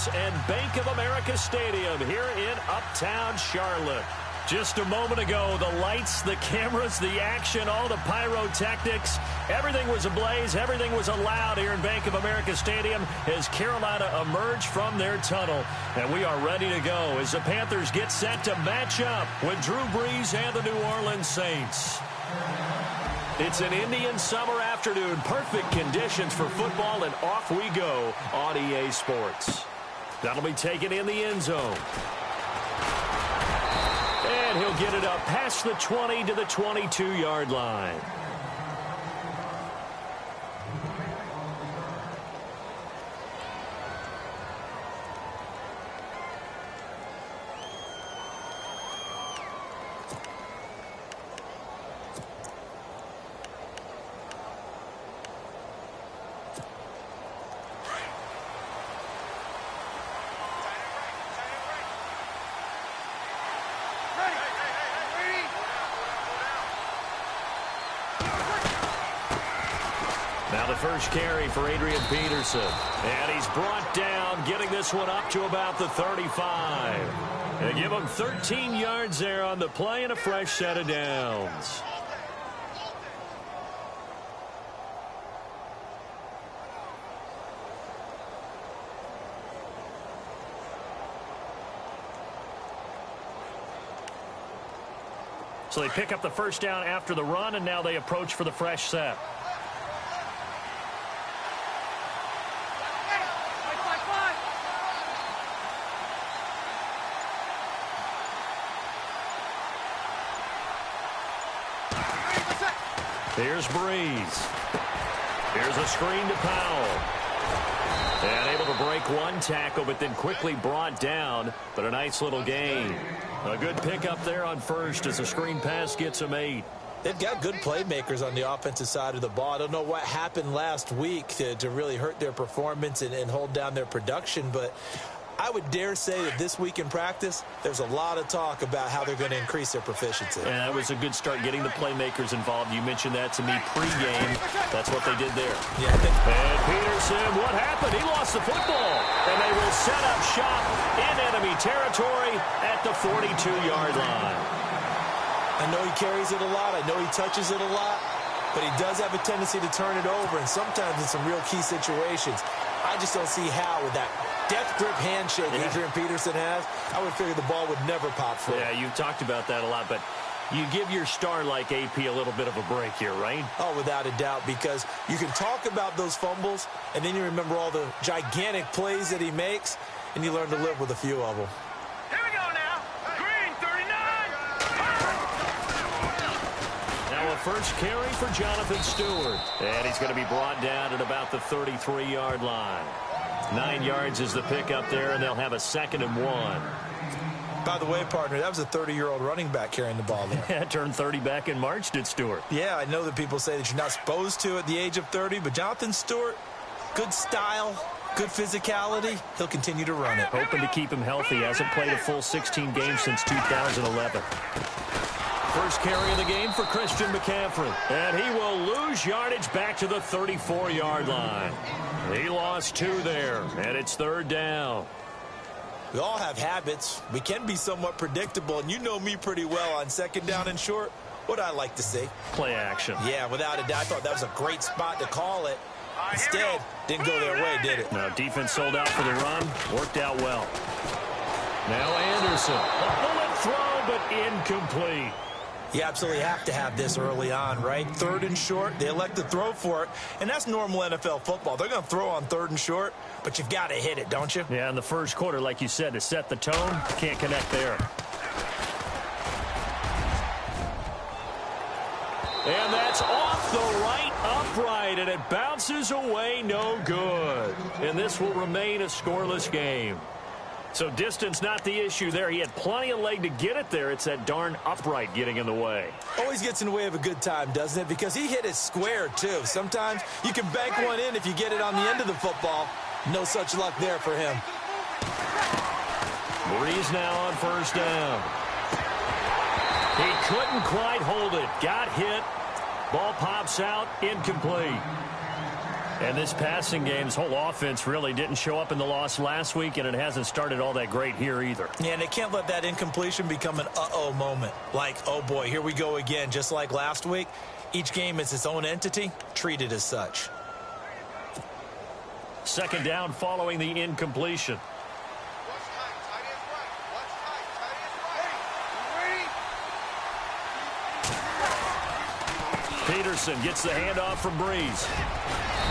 Panthers and Bank of America Stadium here in Uptown Charlotte. Just a moment ago, the lights, the cameras, the action, all the pyrotechnics, everything was ablaze, everything was allowed here in Bank of America Stadium as Carolina emerged from their tunnel. And we are ready to go as the Panthers get set to match up with Drew Brees and the New Orleans Saints. It's an Indian summer afternoon, perfect conditions for football, and off we go on EA Sports. That'll be taken in the end zone. And he'll get it up past the 20 to the 22-yard line. Now the first carry for Adrian Peterson. And he's brought down, getting this one up to about the 35. And give him 13 yards there on the play and a fresh set of downs. So they pick up the first down after the run, and now they approach for the fresh set. Here's Brees. Here's a screen to Powell. And able to break one tackle, but then quickly brought down. But a nice little gain. A good pickup there on first as the screen pass gets him 8. They've got good playmakers on the offensive side of the ball. I don't know what happened last week to really hurt their performance and hold down their production, but I would dare say that this week in practice, there's a lot of talk about how they're going to increase their proficiency. And that was a good start getting the playmakers involved. You mentioned that to me pregame. That's what they did there. Yeah, I think. And Peterson, what happened? He lost the football. And they will set up shop in enemy territory at the 42-yard line. I know he carries it a lot. I know he touches it a lot. But he does have a tendency to turn it over, and sometimes in some real key situations. I just don't see how with that death grip handshake Adrian Peterson has, I would figure the ball would never pop free. Yeah, you've talked about that a lot, but you give your star like AP a little bit of a break here, right? Oh, without a doubt, because you can talk about those fumbles, and then you remember all the gigantic plays that he makes, and you learn to live with a few of them. Here we go now. Green, 39. Now a first carry for Jonathan Stewart. And he's going to be brought down at about the 33-yard line. 9 yards is the pickup there, and they'll have a 2nd and 1. By the way, partner, that was a 30-year-old running back carrying the ball there. Yeah, turned 30 back in March, did Stewart. Yeah, I know that people say that you're not supposed to at the age of 30, but Jonathan Stewart, good style, good physicality. He'll continue to run it. Hoping to keep him healthy. Hasn't played a full 16 games since 2011. First carry of the game for Christian McCaffrey. And he will lose yardage back to the 34-yard line. He lost 2 there, and it's 3rd down. We all have habits. We can be somewhat predictable, and you know me pretty well on 2nd down and short. What I like to see. Play action. Yeah, without a doubt. I thought that was a great spot to call it. Instead, didn't go their way, did it? No, defense sold out for the run. Worked out well. Now Anderson. A bullet throw, but incomplete. You absolutely have to have this early on, right? 3rd and short, they elect to throw for it, and that's normal NFL football. They're going to throw on 3rd and short, but you've got to hit it, don't you? Yeah, in the first quarter, like you said, to set the tone, can't connect there. And that's off the right upright, and it bounces away, no good. And this will remain a scoreless game. So distance not the issue there. He had plenty of leg to get it there. It's that darn upright getting in the way. Always gets in the way of a good time, doesn't it? Because he hit it square, too. Sometimes you can bank one in if you get it on the end of the football. No such luck there for him. Brees now on first down. He couldn't quite hold it. Got hit. Ball pops out. Incomplete. And this passing game's whole offense really didn't show up in the loss last week, and it hasn't started all that great here either. Yeah, and they can't let that incompletion become an uh-oh moment. Like, oh boy, here we go again, just like last week. Each game is its own entity, treated as such. Second down following the incompletion. Peterson gets the handoff from Breeze.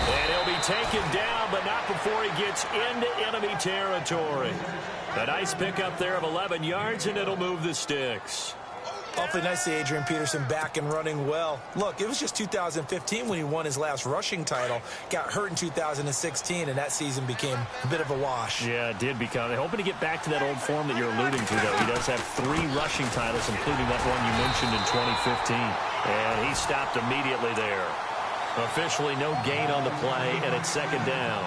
And he'll be taken down, but not before he gets into enemy territory. A nice pickup there of 11 yards, and it'll move the sticks. Awfully nice to see Adrian Peterson back and running well. Look, it was just 2015 when he won his last rushing title. Got hurt in 2016, and that season became a bit of a wash. Yeah, it did become. They're hoping to get back to that old form that you're alluding to, though. He does have 3 rushing titles, including that one you mentioned in 2015. And he stopped immediately there. Officially no gain on the play, and it's second down.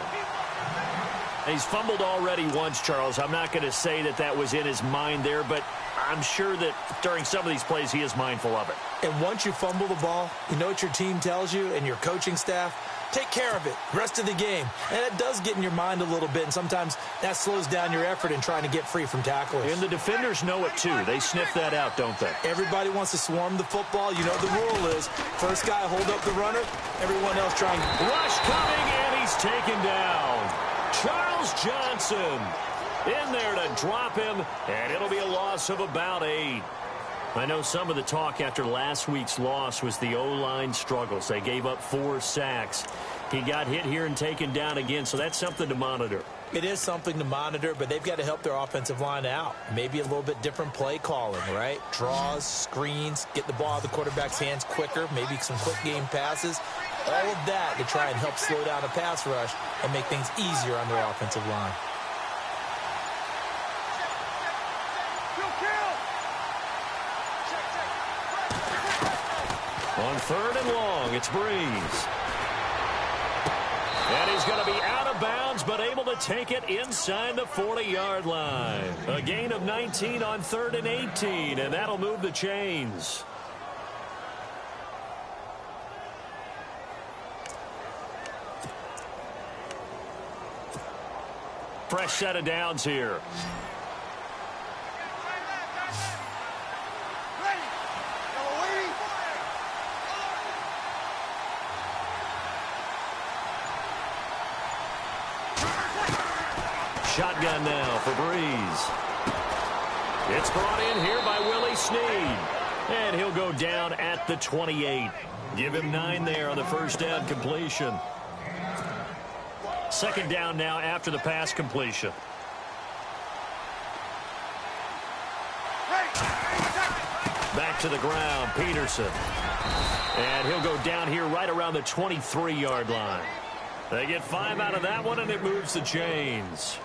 He's fumbled already once, Charles. I'm not going to say that that was in his mind there, but I'm sure that during some of these plays he is mindful of it. And once you fumble the ball, you know what your team tells you and your coaching staff? Take care of it. Rest of the game. And it does get in your mind a little bit, and sometimes that slows down your effort in trying to get free from tacklers. And the defenders know it, too. They sniff that out, don't they? Everybody wants to swarm the football. You know the rule is first guy hold up the runner, everyone else trying. Rush coming, and he's taken down. Charles Johnson in there to drop him, and it'll be a loss of about 8. I know some of the talk after last week's loss was the O-line struggles. They gave up 4 sacks. He got hit here and taken down again, so that's something to monitor. It is something to monitor, but they've got to help their offensive line out. Maybe a little bit different play calling, right? Draws, screens, get the ball out of the quarterback's hands quicker, maybe some quick game passes. All of that to try and help slow down a pass rush and make things easier on their offensive line. On third and long, it's Breeze. And he's going to be out of bounds, but able to take it inside the 40-yard line. A gain of 19 on third and 18, and that'll move the chains. Fresh set of downs here. Shotgun now for Breeze. It's brought in here by Willie Snead. And he'll go down at the 28. Give him 9 there on the first down completion. Second down now after the pass completion. Back to the ground, Peterson. And he'll go down here right around the 23-yard line. They get 5 out of that one, and it moves the chains.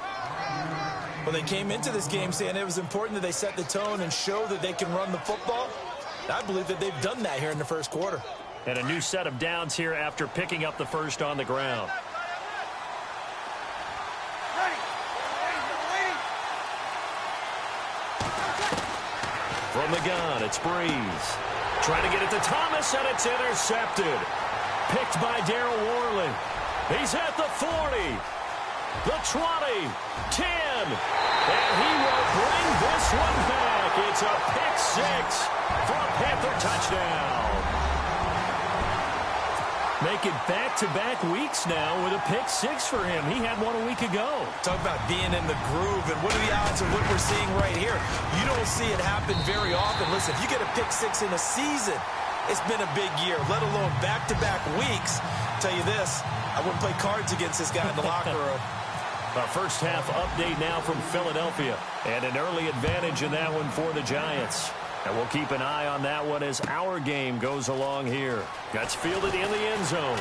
Well, they came into this game saying it was important that they set the tone and show that they can run the football. I believe that they've done that here in the first quarter. And a new set of downs here after picking up the first on the ground. From the gun, it's Breeze. Trying to get it to Thomas, and it's intercepted. Picked by Darryl Worley. He's at the 40, the 20, 10, and he will bring this one back. It's a pick 6 for a Panther touchdown. Making back-to-back weeks now with a pick 6 for him. He had one a week ago. Talk about being in the groove, and what are the odds of what we're seeing right here? You don't see it happen very often. Listen, if you get a pick 6 in a season, it's been a big year, let alone back-to-back weeks. I'll tell you this, I wouldn't play cards against this guy in the locker room. A first half update now from Philadelphia, and an early advantage in that one for the Giants. And we'll keep an eye on that one as our game goes along here. That's fielded in the end zone.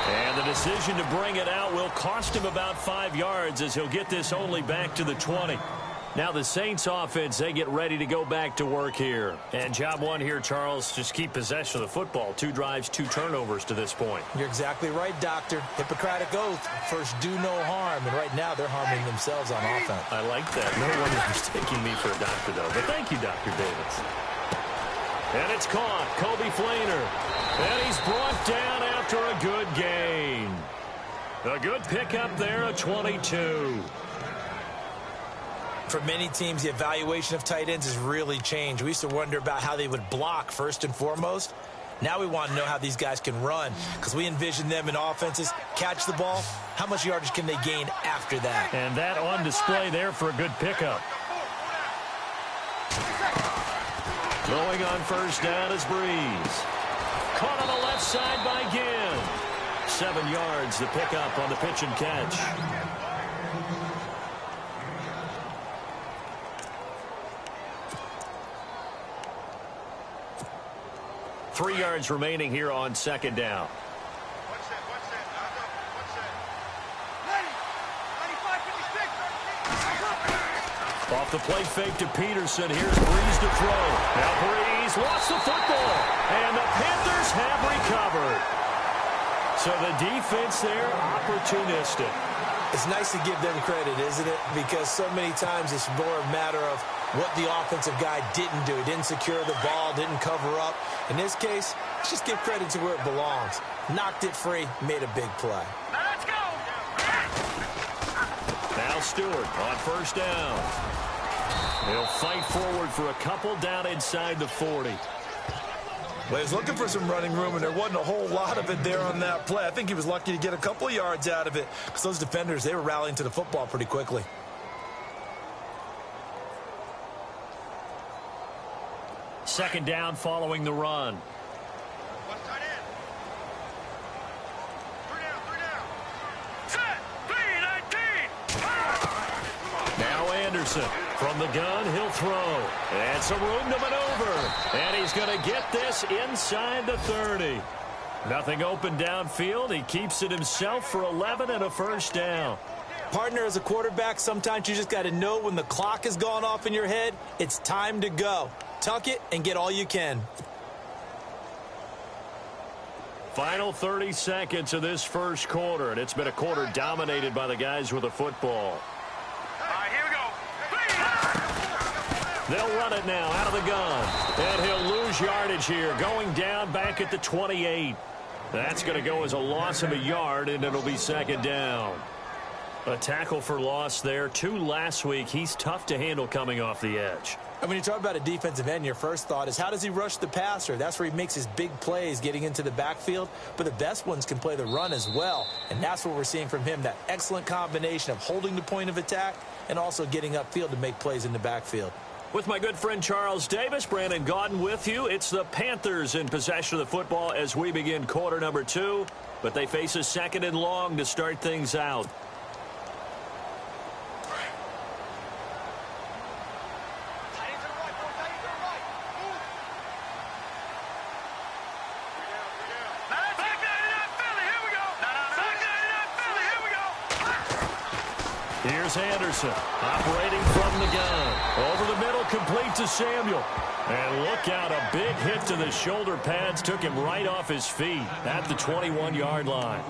And the decision to bring it out will cost him about 5 yards as he'll get this only back to the 20. Now the Saints offense, they get ready to go back to work here. And job one here, Charles, just keep possession of the football. 2 drives, 2 turnovers to this point. You're exactly right, Doctor. Hippocratic oath. First, do no harm. And right now, they're harming themselves on offense. I like that. No wonder he's taking me for a doctor, though. But thank you, Dr. Davis. And it's caught. Kobe Flainer. And he's brought down at after a good gain. A good pickup there, a 22. For many teams, the evaluation of tight ends has really changed. We used to wonder about how they would block first and foremost. Now we want to know how these guys can run, because we envision them in offenses catch the ball. How much yardage can they gain after that? And that on display there for a good pickup. Throwing on first down is Breeze. Caught on the left side by Ginn. 7 yards, the pickup on the pitch and catch. Three yards remaining here on second down. Off the play fake to Peterson. Here's Breeze to throw. Now Breeze lost the football. And the Panthers have recovered. So the defense there, opportunistic. It's nice to give them credit, isn't it? Because so many times it's more a matter of what the offensive guy didn't do. He didn't secure the ball, didn't cover up. In this case, let's just give credit to where it belongs. Knocked it free, made a big play. Let's go. Now Stewart on first down. He'll fight forward for a couple down inside the 40. Well, he was looking for some running room, and there wasn't a whole lot of it there on that play. I think he was lucky to get a couple of yards out of it, because those defenders, they were rallying to the football pretty quickly. Second down following the run. One tight end. Three down. Set. 3-19. Now Anderson from the gun. He'll throw. And some room to maneuver. And he's going to get this inside the 30. Nothing open downfield. He keeps it himself for 11 and a first down. Partner, as a quarterback, sometimes you just got to know when the clock has gone off in your head, it's time to go. Tuck it and get all you can. Final 30 seconds of this first quarter, and it's been a quarter dominated by the guys with the football. All right, here we go. They'll run it now out of the gun, and he'll lose yardage here, going down back at the 28. That's going to go as a loss of a yard, and it'll be second down. A tackle for loss there. 2 last week. He's tough to handle coming off the edge. And when you talk about a defensive end, your first thought is, how does he rush the passer? That's where he makes his big plays getting into the backfield. But the best ones can play the run as well. And that's what we're seeing from him, that excellent combination of holding the point of attack and also getting upfield to make plays in the backfield. With my good friend Charles Davis, Brandon Gaudin with you. It's the Panthers in possession of the football as we begin quarter number 2. But they face a second and long to start things out. Here's Anderson operating from the gun. Over the middle, complete to Samuel. And look out, a big hit to the shoulder pads took him right off his feet at the 21-yard line. No.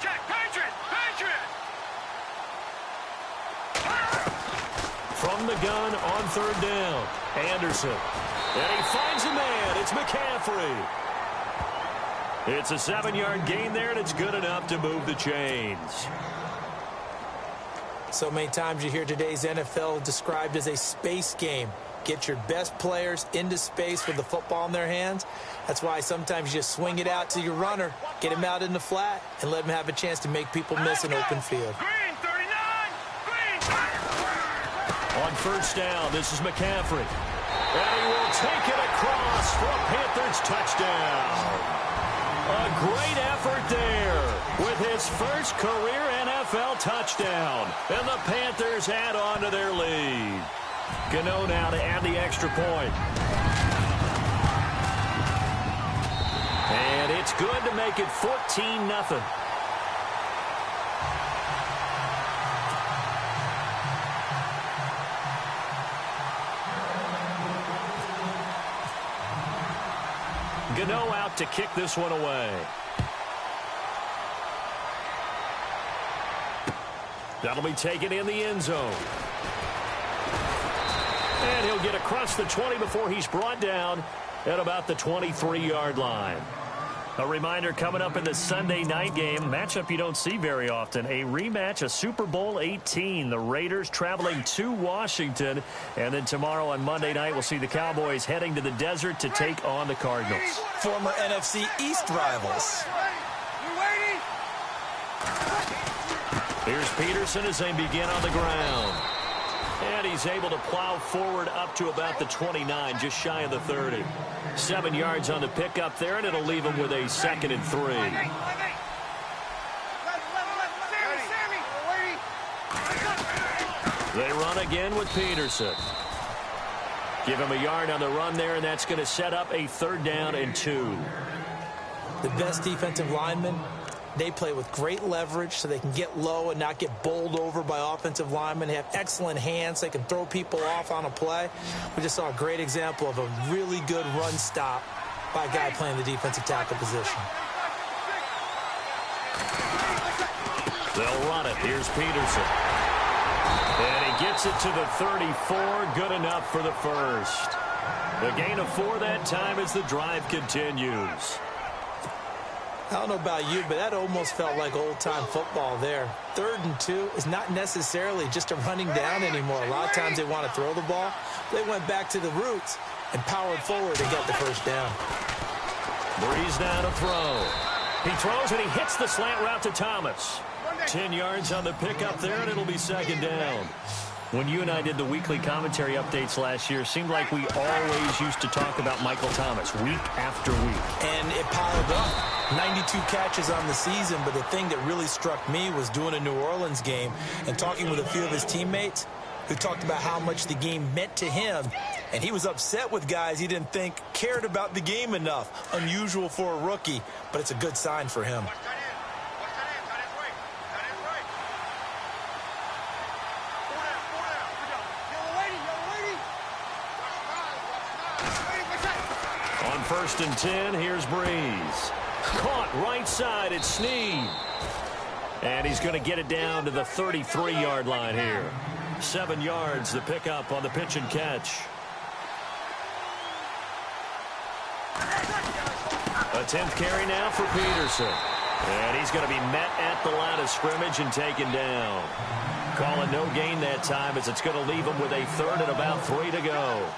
Check. Patriot. From the gun on third down. Anderson. And he finds a man. It's McCaffrey. It's a 7-yard gain there, and it's good enough to move the chains. So many times you hear today's NFL described as a space game. Get your best players into space with the football in their hands. That's why sometimes you just swing it out to your runner, get him out in the flat, and let him have a chance to make people miss an open field. Green 39. Green. On first down, this is McCaffrey. And he will take it across for a Panthers touchdown. A great effort there with his first career NFL touchdown. And the Panthers add on to their lead. Gano now to add the extra point. And it's good to make it 14-0. Gano out to kick this one away. That'll be taken in the end zone. And he'll get across the 20 before he's brought down at about the 23-yard line. A reminder coming up in the Sunday night game, matchup you don't see very often, a rematch of Super Bowl 18. The Raiders traveling to Washington. And then tomorrow on Monday night, we'll see the Cowboys heading to the desert to take on the Cardinals. Former NFC East rivals. Here's Peterson as they begin on the ground. And he's able to plow forward up to about the 29, just shy of the 30. 7 yards on the pickup there, and it'll leave him with a 2nd and 3. They run again with Peterson. Give him a yard on the run there, and that's going to set up a 3rd down and 2. The best defensive linemen, they play with great leverage so they can get low and not get bowled over by offensive linemen. They have excellent hands. They can throw people off on a play. We just saw a great example of a really good run stop by a guy playing the defensive tackle position. They'll run it. Here's Peterson. And he gets it to the 34. Good enough for the 1st. The gain of 4 that time as the drive continues. I don't know about you, but that almost felt like old-time football there. 3rd and 2 is not necessarily just a running down anymore. A lot of times they want to throw the ball. They went back to the roots and powered forward and got the 1st down. Breeze down to throw. He throws and he hits the slant route to Thomas. 10 yards on the pickup there, and it'll be 2nd down. When you and I did the weekly commentary updates last year, it seemed like we always used to talk about Michael Thomas week after week. And it piled up. 92 catches on the season, but the thing that really struck me was doing a New Orleans game and talking with a few of his teammates who talked about how much the game meant to him. And he was upset with guys he didn't think cared about the game enough. Unusual for a rookie, but it's a good sign for him. On 1st and 10, here's Breeze. Caught right side at Snead. And he's going to get it down to the 33-yard line here. 7 yards the pickup on the pitch and catch. A 10th carry now for Peterson. And he's going to be met at the line of scrimmage and taken down. Calling no gain that time as it's going to leave him with a 3rd and about 3 to go.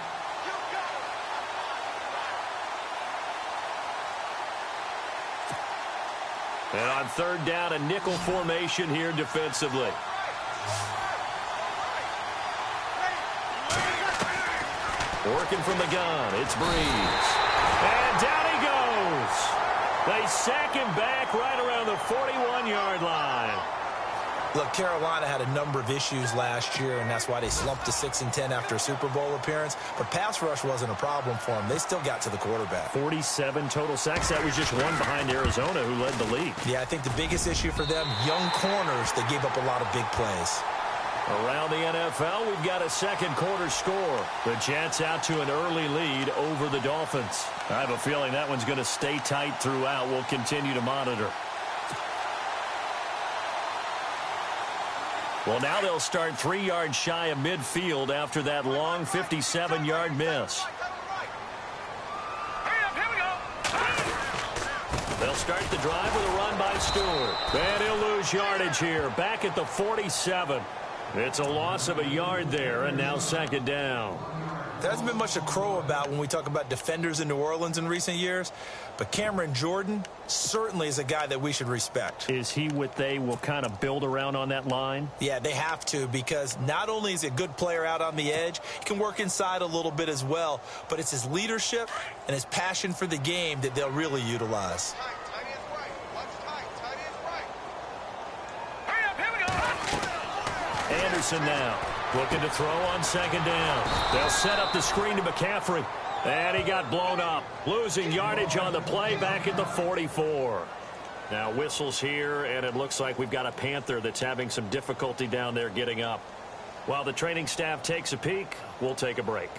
And on 3rd down, a nickel formation here defensively. Working from the gun, it's Breeze. And down he goes. They sack him back right around the 41-yard line. Look, Carolina had a number of issues last year, and that's why they slumped to 6-10 after a Super Bowl appearance. But pass rush wasn't a problem for them. They still got to the quarterback. 47 total sacks. That was just one behind Arizona, who led the league. Yeah, I think the biggest issue for them, young corners, they gave up a lot of big plays. Around the NFL, we've got a 2nd quarter score. The Jets out to an early lead over the Dolphins. I have a feeling that one's going to stay tight throughout. We'll continue to monitor. Well, now they'll start 3 yards shy of midfield after that long 57-yard miss. They'll start the drive with a run by Stewart. And he'll lose yardage here. Back at the 47. It's a loss of a yard there, and now 2nd down. There hasn't been much to crow about when we talk about defenders in New Orleans in recent years, but Cameron Jordan certainly is a guy that we should respect. Is he what they will kind of build around on that line? Yeah, they have to, because not only is he a good player out on the edge, he can work inside a little bit as well, but it's his leadership and his passion for the game that they'll really utilize. Anderson now looking to throw on 2nd down. They'll set up the screen to McCaffrey. And he got blown up. Losing yardage on the play back at the 44. Now whistles here, and it looks like we've got a Panther that's having some difficulty down there getting up. While the training staff takes a peek, we'll take a break.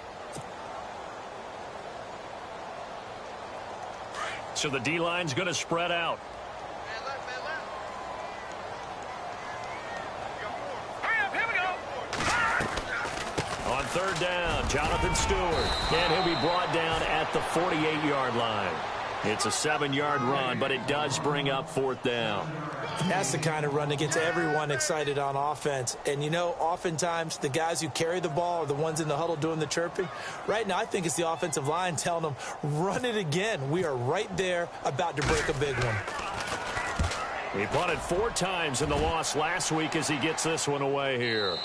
So the D-line's going to spread out. third down. Jonathan Stewart. And he'll be brought down at the 48-yard line. It's a 7-yard run, but it does bring up fourth down. That's the kind of run that gets everyone excited on offense. And, you know, oftentimes the guys who carry the ball are the ones in the huddle doing the chirping. Right now, I think it's the offensive line telling them, run it again. We are right there about to break a big one. He punted 4 times in the loss last week as he gets this one away here.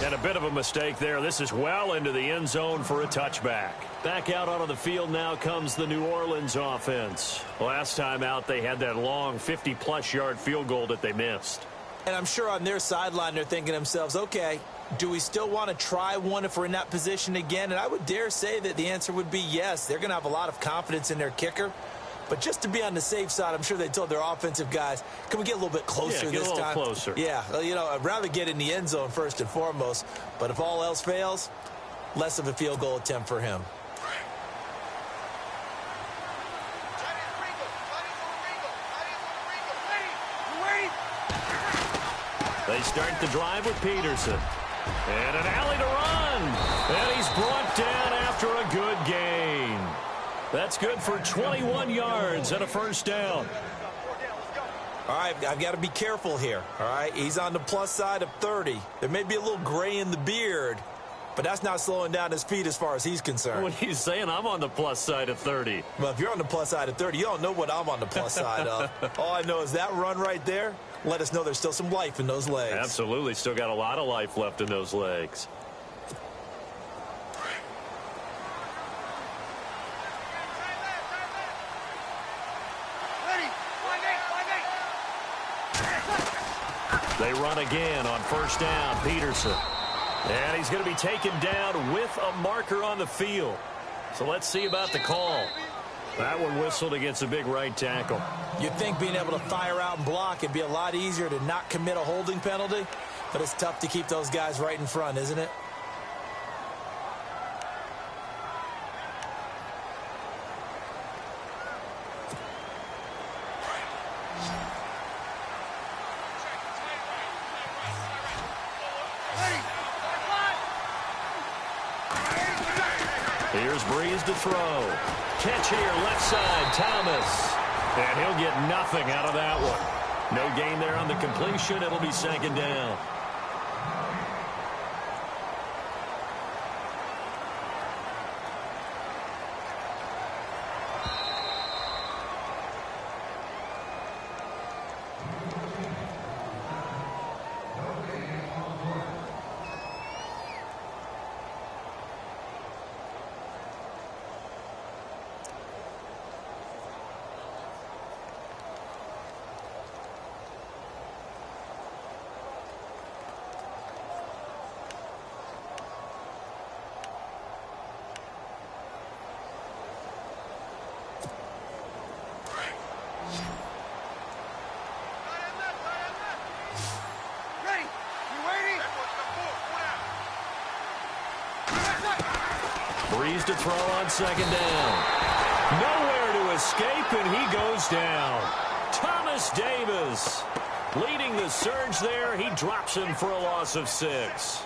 And a bit of a mistake there. This is well into the end zone for a touchback. Back out onto the field now comes the New Orleans offense. Last time out, they had that long 50-plus yard field goal that they missed. And I'm sure on their sideline they're thinking to themselves, okay, do we still want to try one if we're in that position again? And I would dare say that the answer would be yes. They're going to have a lot of confidence in their kicker. But just to be on the safe side, I'm sure they told their offensive guys, can we get a little bit closer this time? Get a little closer. Yeah, you know, I'd rather get in the end zone first and foremost. But if all else fails, less of a field goal attempt for him. They start the drive with Peterson. And an alley to run. And he's brought down after a good gain. That's good for 21 yards and a first down. All right, I've got to be careful here. All right, he's on the plus side of 30. There may be a little gray in the beard, but that's not slowing down his feet as far as he's concerned. What he's saying, I'm on the plus side of 30. Well, if you're on the plus side of 30, you don't know what I'm on the plus side of. All I know is that run right there let us know there's still some life in those legs. Absolutely, still got a lot of life left in those legs. They run again on first down, Peterson. And he's going to be taken down with a marker on the field. So let's see about the call. That one whistled against a big right tackle. You'd think being able to fire out and block it'd be a lot easier to not commit a holding penalty, but it's tough to keep those guys right in front, isn't it? Here's Breeze to throw. Catch here, left side, Thomas. And he'll get nothing out of that one. No gain there on the completion. It'll be second down. Breeze to throw on second down. Nowhere to escape, and he goes down. Thomas Davis leading the surge there. He drops him for a loss of 6.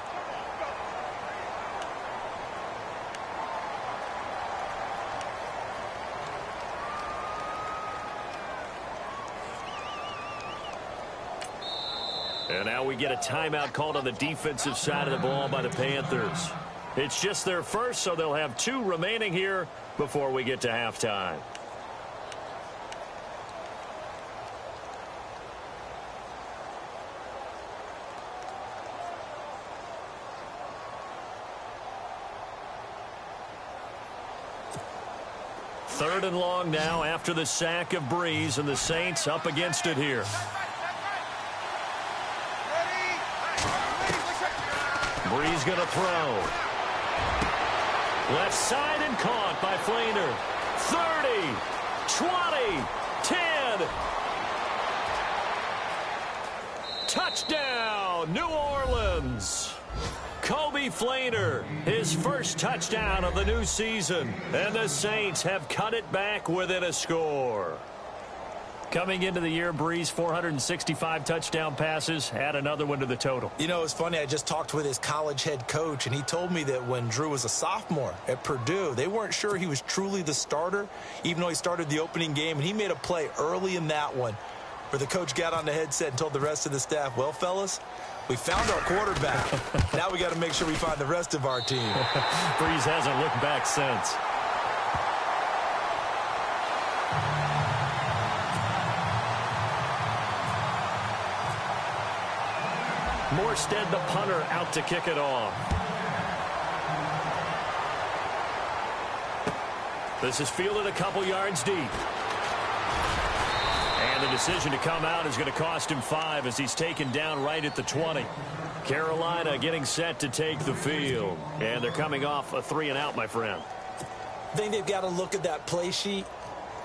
And now we get a timeout called on the defensive side of the ball by the Panthers. It's just their first, so they'll have 2 remaining here before we get to halftime. Third and long now after the sack of Breeze, and the Saints up against it here. Breeze going to throw. Left side and caught by Flainer. 30, 20, 10. Touchdown, New Orleans. Kobe Flainer, his first touchdown of the new season. And the Saints have cut it back within a score. Coming into the year, Breeze, 465 touchdown passes. Add another one to the total. You know, it's funny. I just talked with his college head coach, and he told me that when Drew was a sophomore at Purdue, they weren't sure he was truly the starter, even though he started the opening game, and he made a play early in that one where the coach got on the headset and told the rest of the staff, well, fellas, we found our quarterback. Now we got to make sure we find the rest of our team. Breeze hasn't looked back since. Morstead, the punter, out to kick it off. This is fielded a couple yards deep. And the decision to come out is going to cost him 5 as he's taken down right at the 20. Carolina getting set to take the field. And they're coming off a 3-and-out, my friend. I think they've got to look at that play sheet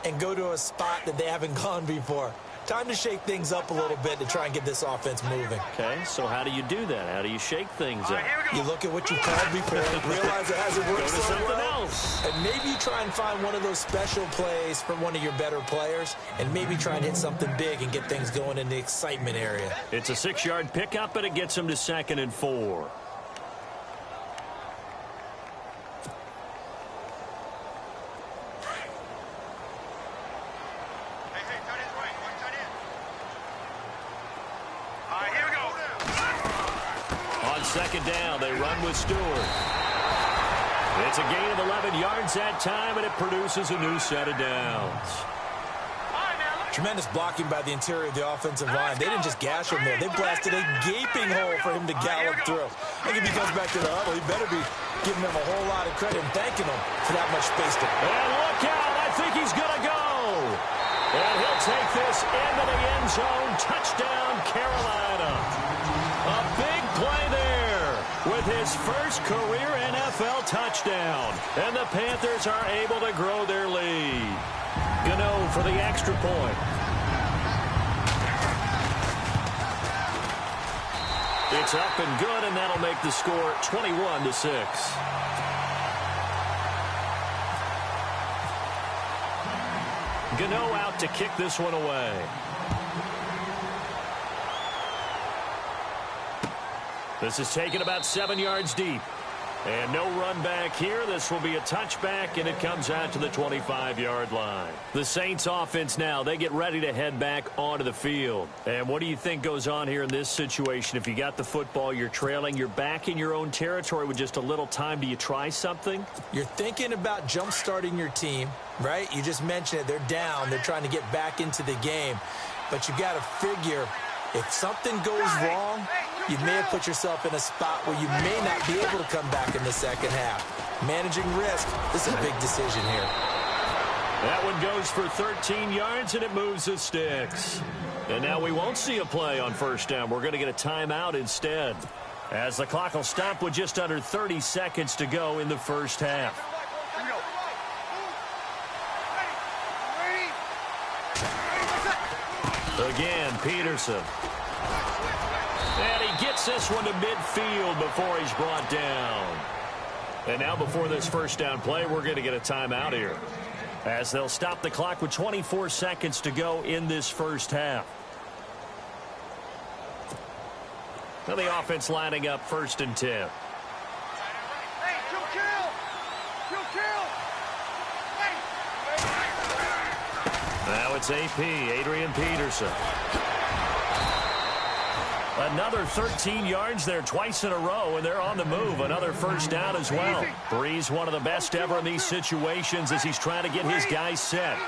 and go to a spot that they haven't gone before. Time to shake things up a little bit to try and get this offense moving. Okay, so how do you do that? How do you shake things up? You look at what you called before, realize it hasn't worked so something well, else. and maybe you try and find one of those special plays from one of your better players, and maybe try and hit something big and get things going in the excitement area. It's a 6-yard pickup, and it gets him to 2nd and 4. Second down, they run with Stewart. It's a gain of 11 yards that time, and it produces a new set of downs. Tremendous blocking by the interior of the offensive line. They didn't just gash him there. They blasted a gaping hole for him to gallop through. I think if he comes back to the huddle, he better be giving them a whole lot of credit and thanking them for that much space to play. And look out, I think he's going to go. And he'll take this into the end zone. Touchdown, Carolina. A big play there with his first career NFL touchdown. And the Panthers are able to grow their lead. Gano for the extra point. It's up and good, and that'll make the score 21-6. Gano out to kick this one away. This is taken about 7 yards deep. And no run back here. This will be a touchback, and it comes out to the 25-yard line. The Saints offense now, they get ready to head back onto the field. And what do you think goes on here in this situation? If you got the football, you're trailing, you're back in your own territory with just a little time. Do you try something? You're thinking about jump-starting your team, right? You just mentioned it. They're down. They're trying to get back into the game. But you got to figure if something goes wrong, you may have put yourself in a spot where you may not be able to come back in the second half. Managing risk, this is a big decision here. That one goes for 13 yards, and it moves the sticks. And now we won't see a play on first down. We're going to get a timeout instead, as the clock will stop with just under 30 seconds to go in the first half. Again, Peterson. And he gets this one to midfield before he's brought down. And now before this first down play, we're going to get a timeout here, as they'll stop the clock with 24 seconds to go in this first half. Now the offense lining up 1st and 10. Now it's AP, Adrian Peterson. Another 13 yards there twice in a row, and they're on the move. Another first down as well. Breeze, one of the best ever in these situations as he's trying to get his guys set.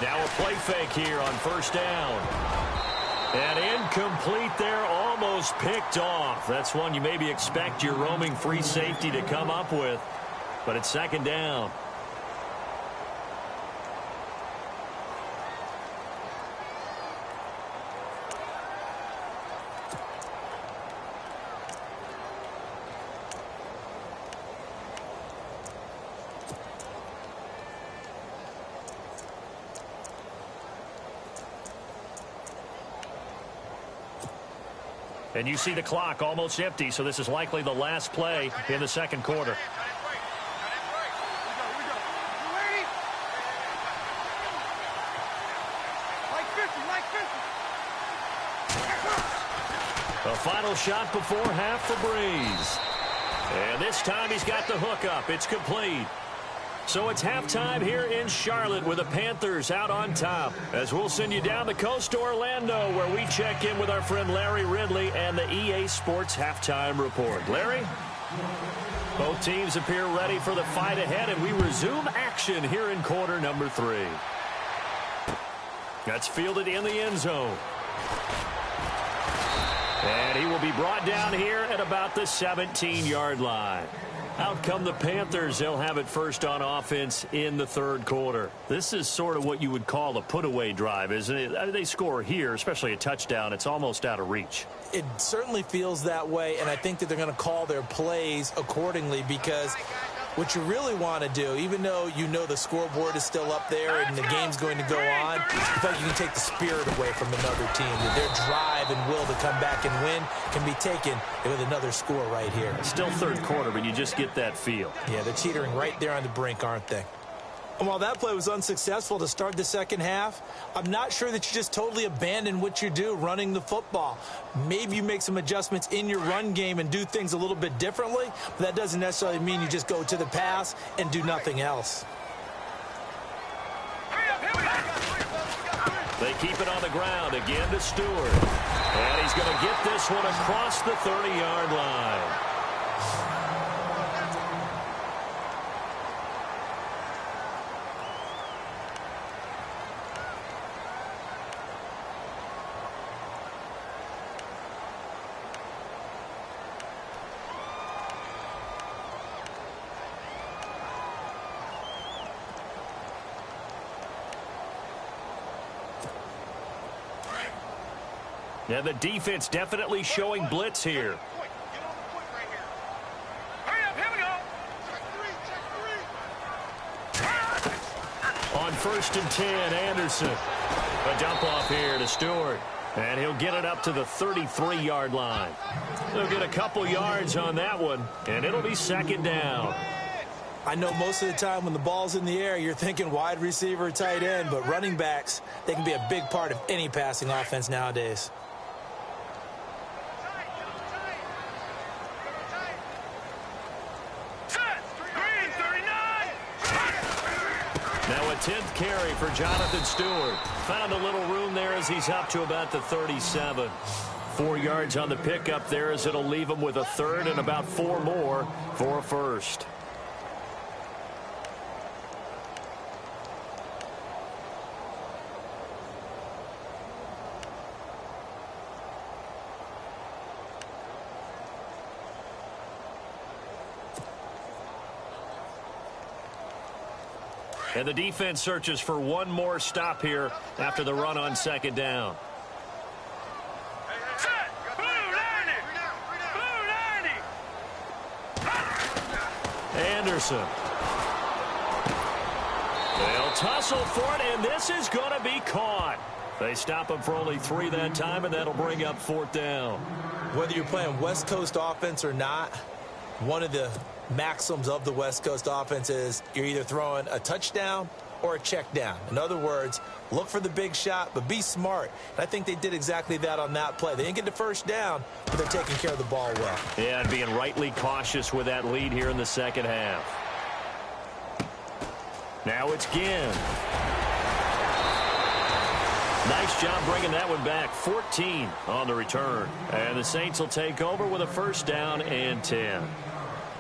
Now a play fake here on first down. And incomplete there, almost picked off. That's one you maybe expect your roaming free safety to come up with. But it's 2nd down. And you see the clock almost empty, so this is likely the last play in the second quarter. final shot before half for Breeze. And this time he's got the hook up. It's complete. So it's halftime here in Charlotte with the Panthers out on top. As we'll send you down the coast to Orlando, where we check in with our friend Larry Ridley and the EA Sports Halftime Report. Larry? Both teams appear ready for the fight ahead, and we resume action here in quarter number 3. That's fielded in the end zone. And he will be brought down here at about the 17-yard line. Out come the Panthers. They'll have it first on offense in the third quarter. This is sort of what you would call a put-away drive, isn't it? I mean, they score here, especially a touchdown. It's almost out of reach. It certainly feels that way, and I think that they're going to call their plays accordingly, because what you really want to do, even though you know the scoreboard is still up there and the game's going to go on, I feel like you can take the spirit away from another team. That their drive and will to come back and win can be taken with another score right here. Still third quarter, but you just get that feel. Yeah, they're teetering right there on the brink, aren't they? And while that play was unsuccessful to start the second half, I'm not sure that you just totally abandon what you do running the football. Maybe you make some adjustments in your run game and do things a little bit differently, but that doesn't necessarily mean you just go to the pass and do nothing else. They keep it on the ground again to Stewart. And he's going to get this one across the 30-yard line. Yeah, the defense definitely showing blitz here. Hurry up, here we go. On 1st and 10, Anderson. A dump off here to Stewart. And he'll get it up to the 33-yard line. They'll get a couple yards on that one, and it'll be second down. I know most of the time when the ball's in the air, you're thinking wide receiver, tight end, but running backs, they can be a big part of any passing offense nowadays. Now a 10th carry for Jonathan Stewart. Found a little room there as he's up to about the 37. 4 yards on the pickup there, as it'll leave him with a third and about 4 more for a first. And the defense searches for one more stop here after the run on second down. Anderson. They'll tussle for it, and this is going to be caught. They stop him for only 3 that time, and that'll bring up 4th down. Whether you're playing West Coast offense or not, one of the maxims of the West Coast offense is you're either throwing a touchdown or a check down. In other words, look for the big shot, but be smart. And I think they did exactly that on that play. They didn't get the first down, but they're taking care of the ball well. Yeah, and being rightly cautious with that lead here in the second half. Now it's Ginn. Nice job bringing that one back. 14 on the return. And the Saints will take over with a 1st down and 10.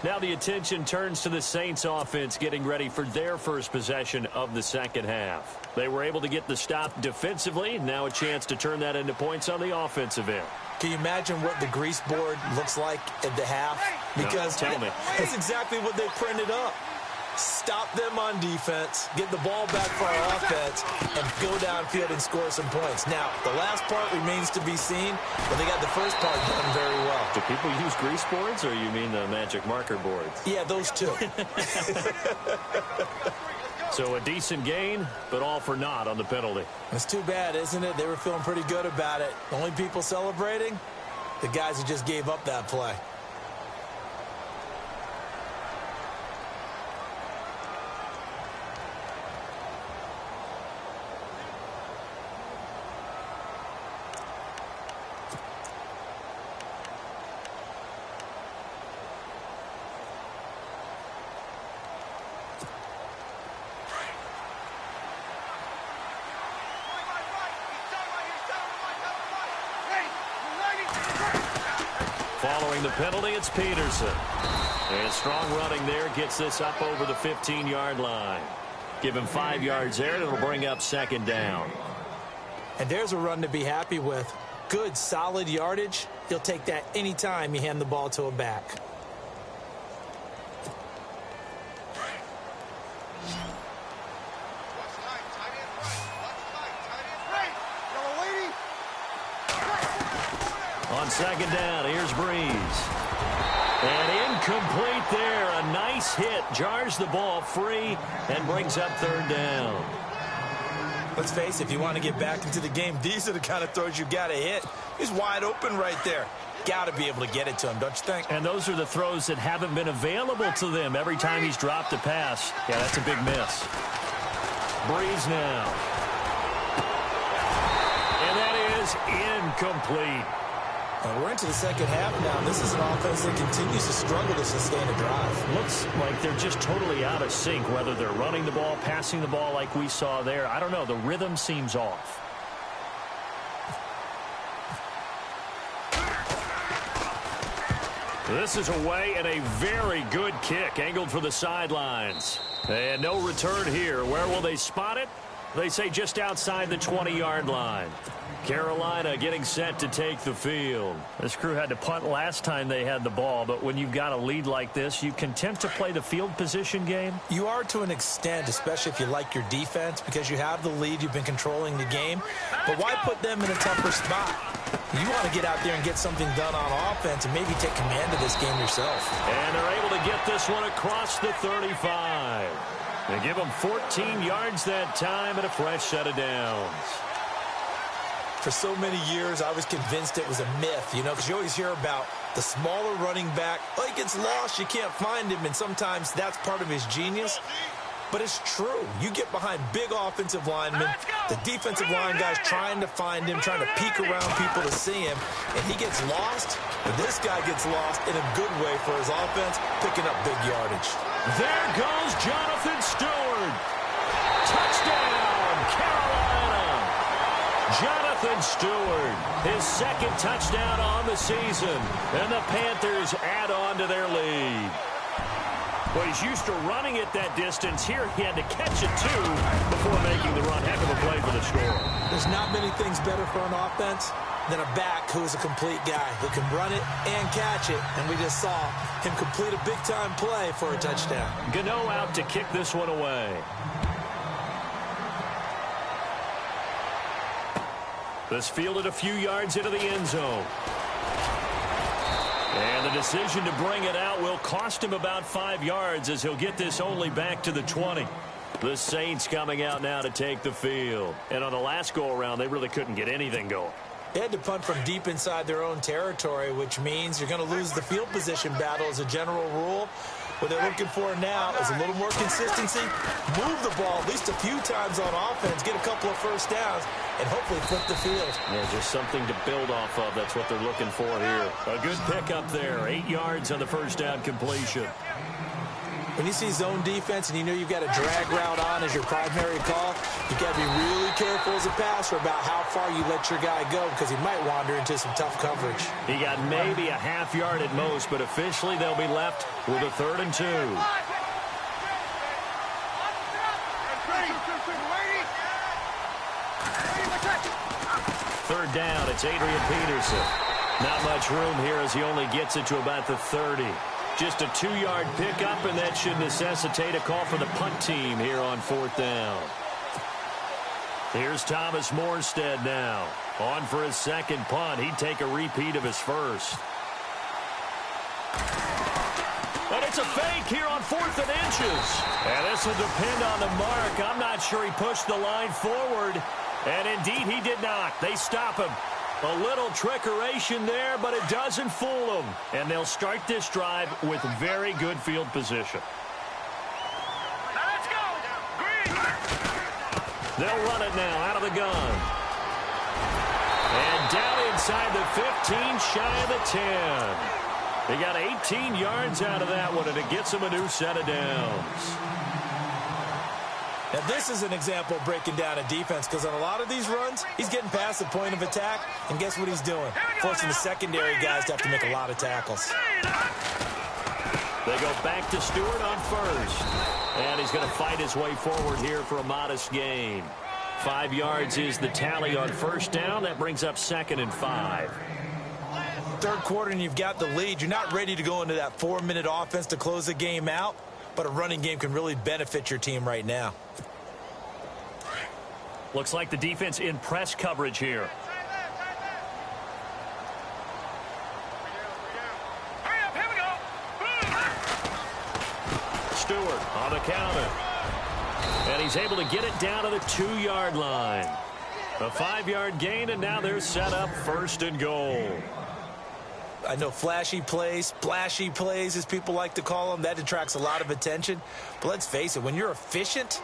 Now the attention turns to the Saints offense getting ready for their first possession of the second half. They were able to get the stop defensively. Now a chance to turn that into points on the offensive end. Can you imagine what the grease board looks like at the half? Because no, tell me. That's exactly what they printed up. Stop them on defense, get the ball back for our offense, and go downfield and score some points. Now, the last part remains to be seen, but they got the first part done very well. Do people use grease boards, or you mean the magic marker boards? Yeah, those two. So a decent gain, but all for naught on the penalty. It's too bad, isn't it? They were feeling pretty good about it. The only people celebrating, the guys who just gave up that play. the penalty, it's Peterson. And strong running there gets this up over the 15-yard line. Give him 5 yards there, and it'll bring up second down. And there's a run to be happy with. Good, solid yardage. He'll take that anytime you hand the ball to a back. On second down, here's Breeze. And incomplete there. A nice hit. Jars the ball free and brings up third down. Let's face it, if you want to get back into the game, these are the kind of throws you got to hit. He's wide open right there. Got to be able to get it to him, don't you think? And those are the throws that haven't been available to them every time he's dropped a pass. Yeah, that's a big miss. Breeze now. And that is incomplete. And we're into the second half now. This is an offense that continues to struggle to sustain a drive. Looks like they're just totally out of sync, whether they're running the ball, passing the ball like we saw there. I don't know. The rhythm seems off. This is away and a very good kick, angled for the sidelines. And no return here. Where will they spot it? They say just outside the 20-yard line. Carolina getting set to take the field. This crew had to punt last time they had the ball, but when you've got a lead like this, you content to play the field position game? You are to an extent, especially if you like your defense, because you have the lead, you've been controlling the game. But why put them in a tougher spot? You want to get out there and get something done on offense and maybe take command of this game yourself. And they're able to get this one across the 35. They give them 14 yards that time and a fresh set of downs. For so many years, I was convinced it was a myth, you know, because you always hear about the smaller running back. Oh, he gets lost, you can't find him, and sometimes that's part of his genius. But it's true. You get behind big offensive linemen, the defensive line guys trying to find him, trying to peek around people to see him, and he gets lost. And this guy gets lost in a good way for his offense, picking up big yardage. There goes Jonathan Stewart. Touchdown, Carolina. Jonathan Stewart, his second touchdown on the season, and the Panthers add on to their lead. Well, he's used to running it that distance. Here he had to catch it, too, before making the run. Heck of a play for the score. There's not many things better for an offense than a back who is a complete guy who can run it and catch it. And we just saw him complete a big-time play for a touchdown. Gano out to kick this one away. This fielded a few yards into the end zone. And the decision to bring it out will cost him about 5 yards as he'll get this only back to the 20. The Saints coming out now to take the field. And on the last go-around, they really couldn't get anything going. They had to punt from deep inside their own territory, which means you're going to lose the field position battle as a general rule. What they're looking for now is a little more consistency, move the ball at least a few times on offense, get a couple of first downs, and hopefully flip the field. Yeah, just something to build off of. That's what they're looking for here. A good pickup there. 8 yards on the first down completion. When you see zone defense and you know you've got a drag route on as your primary call, you've got to be really careful as a passer about how far you let your guy go because he might wander into some tough coverage. He got maybe a half yard at most, but officially they'll be left with a 3rd and 2. Third down, it's Adrian Peterson. Not much room here as he only gets it to about the 30. Just a 2-yard pickup, and that should necessitate a call for the punt team here on 4th down. Here's Thomas Morstead now. On for his second punt. He'd take a repeat of his first. But it's a fake here on 4th and inches. And this will depend on the mark. I'm not sure he pushed the line forward. And indeed, he did not. They stop him. A little trickeration there, but it doesn't fool them. And they'll start this drive with very good field position. Let's go! Green! They'll run it now out of the gun. And down inside the 15, shy of the 10. They got 18 yards out of that one, and it gets them a new set of downs. Now, this is an example of breaking down a defense because on a lot of these runs, he's getting past the point of attack, and guess what he's doing? Forcing the secondary guys to have to make a lot of tackles. They go back to Stewart on first. And he's going to fight his way forward here for a modest gain. 5 yards is the tally on first down. That brings up 2nd and 5. Third quarter and you've got the lead. You're not ready to go into that 4-minute offense to close the game out, but a running game can really benefit your team right now. Looks like the defense in press coverage here. Stewart on the counter. And he's able to get it down to the 2-yard line. A 5-yard gain, and now they're set up 1st and goal. I know flashy plays, splashy plays, as people like to call them, that attracts a lot of attention. But let's face it, when you're efficient,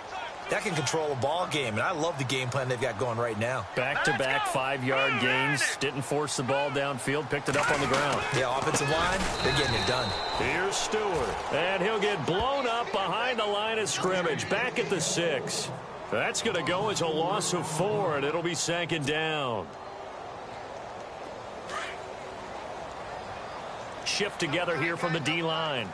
that can control a ball game, and I love the game plan they've got going right now. Back-to-back 5-yard gains. Didn't force the ball downfield. Picked it up on the ground. Yeah, offensive line, they're getting it done. Here's Stewart. And he'll get blown up behind the line of scrimmage. Back at the 6. That's going to go as a loss of 4, and it'll be 2nd down. Shift together here from the D-line.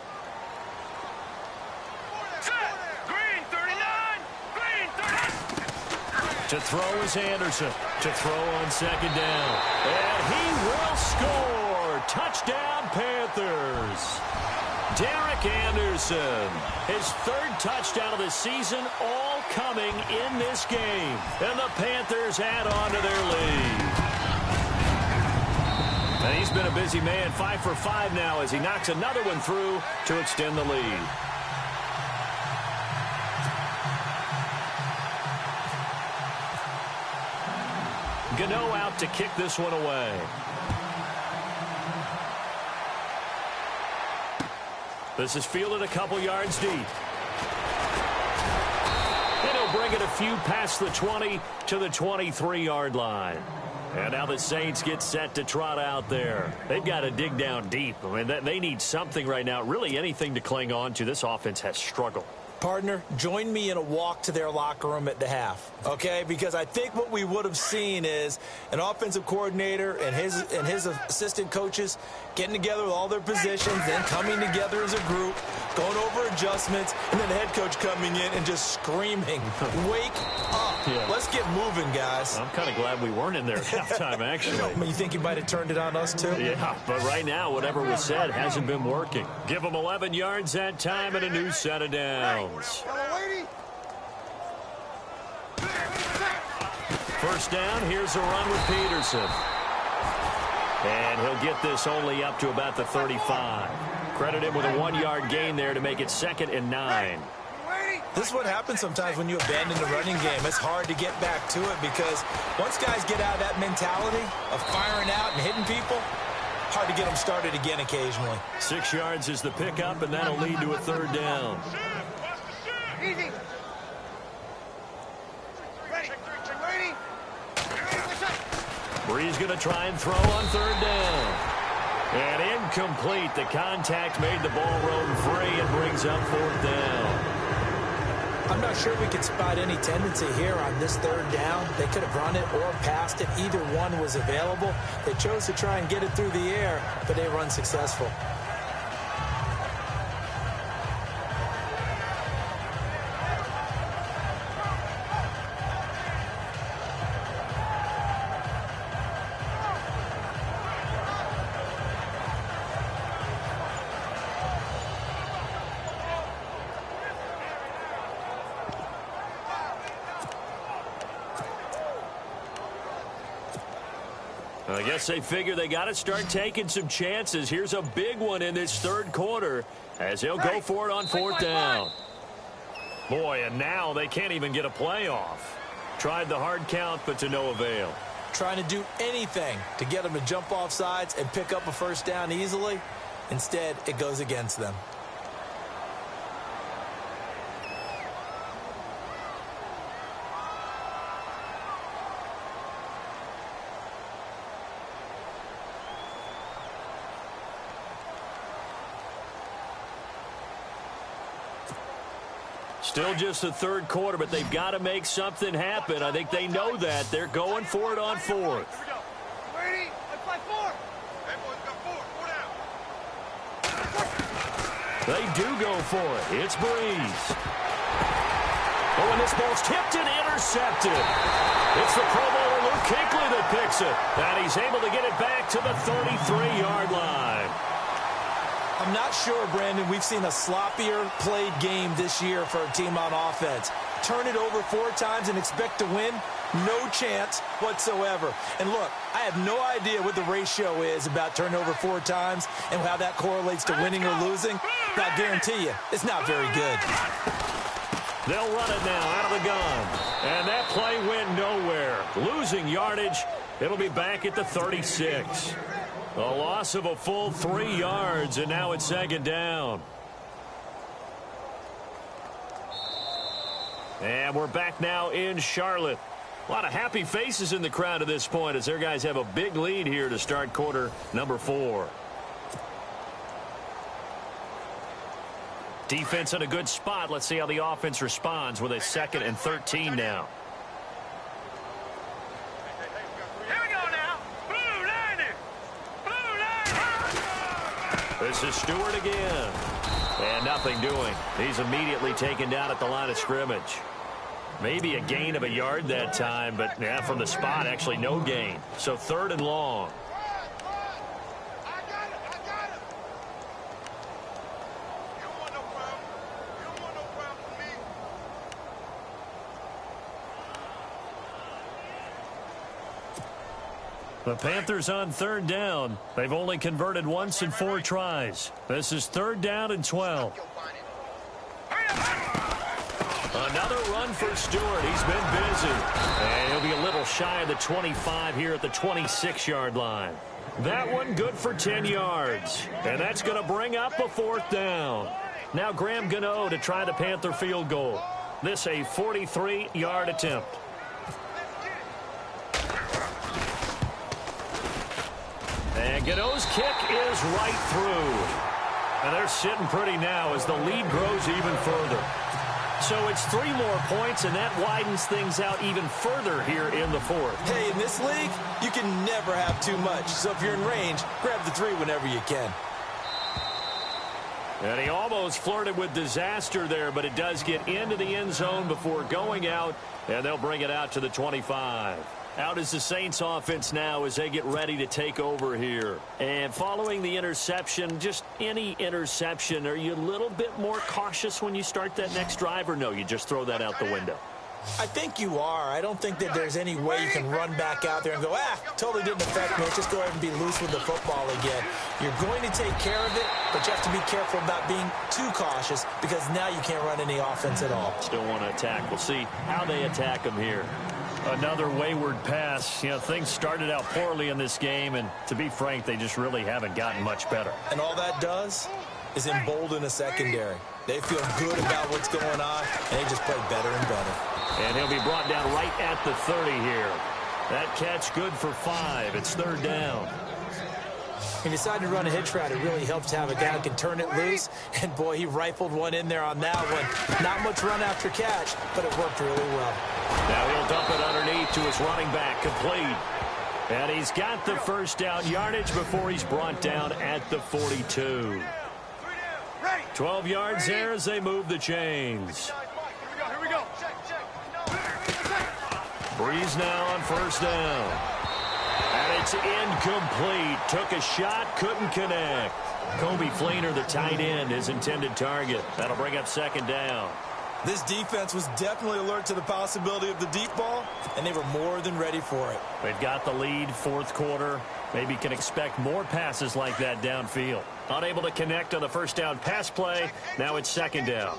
To throw is Anderson. To throw on 2nd down. And he will score. Touchdown, Panthers. Derek Anderson. His 3rd touchdown of the season, all coming in this game. And the Panthers add on to their lead. And he's been a busy man. 5 for 5 now as he knocks another one through to extend the lead. Gano out to kick this one away. This is fielded a couple yards deep. And he'll bring it a few past the 20 to the 23-yard line. And now the Saints get set to trot out there. They've got to dig down deep. I mean, they need something right now, really anything to cling on to. This offense has struggled. Partner, join me in a walk to their locker room at the half, okay? Because I think what we would have seen is an offensive coordinator and his assistant coaches getting together with all their positions, then coming together as a group, going over adjustments, and then the head coach coming in and just screaming, wake up. Yeah. Let's get moving, guys. I'm kind of glad we weren't in there at halftime, actually. I mean, you think he might have turned it on us, too? Yeah, but right now, whatever was said hasn't been working. Give them 11 yards that time and a new set of downs. First down, here's a run with Peterson. And he'll get this only up to about the 35. Credit him with a 1-yard gain there to make it 2nd and 9. This is what happens sometimes when you abandon the running game. It's hard to get back to it because once guys get out of that mentality of firing out and hitting people, hard to get them started again occasionally. 6 yards is the pickup, and that'll lead to a 3rd down. Easy. Ready. Bree's going to try and throw on 3rd down. And incomplete. The contact made the ball roam free and brings up 4th down. I'm not sure we could spot any tendency here on this 3rd down. They could have run it or passed it. Either one was available. They chose to try and get it through the air, but they were unsuccessful. I guess they figure they got to start taking some chances. Here's a big one in this 3rd quarter as he'll go for it on 4th down. Boy, and now they can't even get a play off. Tried the hard count, but to no avail. Trying to do anything to get them to jump off sides and pick up a 1st down easily. Instead, it goes against them. Still just the third quarter, but they've got to make something happen. I think they know that. They're going for it on fourth. Ready? Let's play four. Hey, boys, got four. Four down. They do go for it. It's Breeze. Oh, and this ball's tipped and intercepted. It's the Pro Bowler Luke Kuechly that picks it. And he's able to get it back to the 33-yard line. I'm not sure, Brandon, we've seen a sloppier played game this year for a team on offense. Turn it over 4 times and expect to win? No chance whatsoever. And look, I have no idea what the ratio is about turnover 4 times and how that correlates to winning or losing. But I guarantee you, it's not very good. They'll run it now out of the gun. And that play went nowhere. Losing yardage. It'll be back at the 36. A loss of a full 3 yards, and now it's second down. And we're back now in Charlotte. A lot of happy faces in the crowd at this point as their guys have a big lead here to start quarter number 4. Defense in a good spot. Let's see how the offense responds with a 2nd and 13 now. This is Stewart again. And nothing doing. He's immediately taken down at the line of scrimmage. Maybe a gain of a yard that time, but yeah, from the spot, actually no gain. So 3rd and long. The Panthers on 3rd down. They've only converted once in 4 tries. This is 3rd down and 12. Another run for Stewart. He's been busy. And he'll be a little shy of the 25 here at the 26-yard line. That one good for 10 yards. And that's going to bring up a 4th down. Now Graham Gano to try the Panther field goal. This a 43-yard attempt. And Gano's kick is right through. And they're sitting pretty now as the lead grows even further. So it's 3 more points, and that widens things out even further here in the 4th. Hey, in this league, you can never have too much. So if you're in range, grab the 3 whenever you can. And he almost flirted with disaster there, but it does get into the end zone before going out, and they'll bring it out to the 25. Out is the Saints offense now as they get ready to take over here. And following the interception, just any interception, are you a little bit more cautious when you start that next drive, or no, you just throw that out the window? I think you are. I don't think that there's any way you can run back out there and go, totally didn't affect me. Just go ahead and be loose with the football again. You're going to take care of it, but you have to be careful about being too cautious because now you can't run any offense at all. Still want to attack. We'll see how they attack them here. Another wayward pass. You know, things started out poorly in this game, and to be frank, they just really haven't gotten much better. And all that does is embolden a secondary. They feel good about what's going on, and they just play better and better. And he'll be brought down right at the 30 here. That catch good for 5. It's 3rd down. He decided to run a hitch route. It really helps to have a guy who can turn it loose. And, boy, he rifled one in there on that one. Not much run after catch, but it worked really well. Now he'll dump it underneath to his running back, complete. And he's got the 1st down yardage before he's brought down at the 42. 12 yards there as they move the chains. Here we go. Breeze now on 1st down. And it's incomplete. Took a shot, couldn't connect. Kobe Fleener, the tight end, his intended target. That'll bring up 2nd down. This defense was definitely alert to the possibility of the deep ball, and they were more than ready for it. They've got the lead, 4th quarter. Maybe can expect more passes like that downfield. Unable to connect on the 1st down pass play. Now it's 2nd down.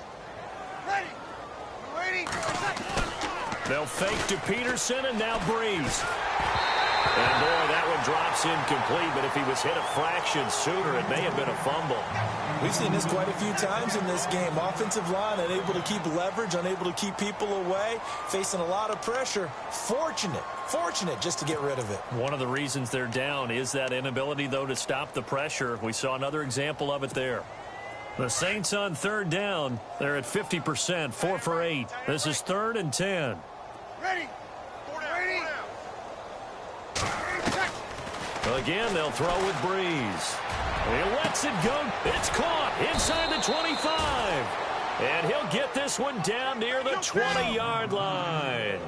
Ready? They'll fake to Peterson, and now Breeze. And, boy, that one drops incomplete, but if he was hit a fraction sooner, it may have been a fumble. We've seen this quite a few times in this game. Offensive line unable to keep leverage, unable to keep people away, facing a lot of pressure. Fortunate just to get rid of it. One of the reasons they're down is that inability, though, to stop the pressure. We saw another example of it there. The Saints on third down. They're at 50%, 4 for 8. This is 3rd and 10. Ready. Ready. Again, they'll throw with Breeze. He lets it go. It's caught inside the 25. And he'll get this one down near the 20-yard line.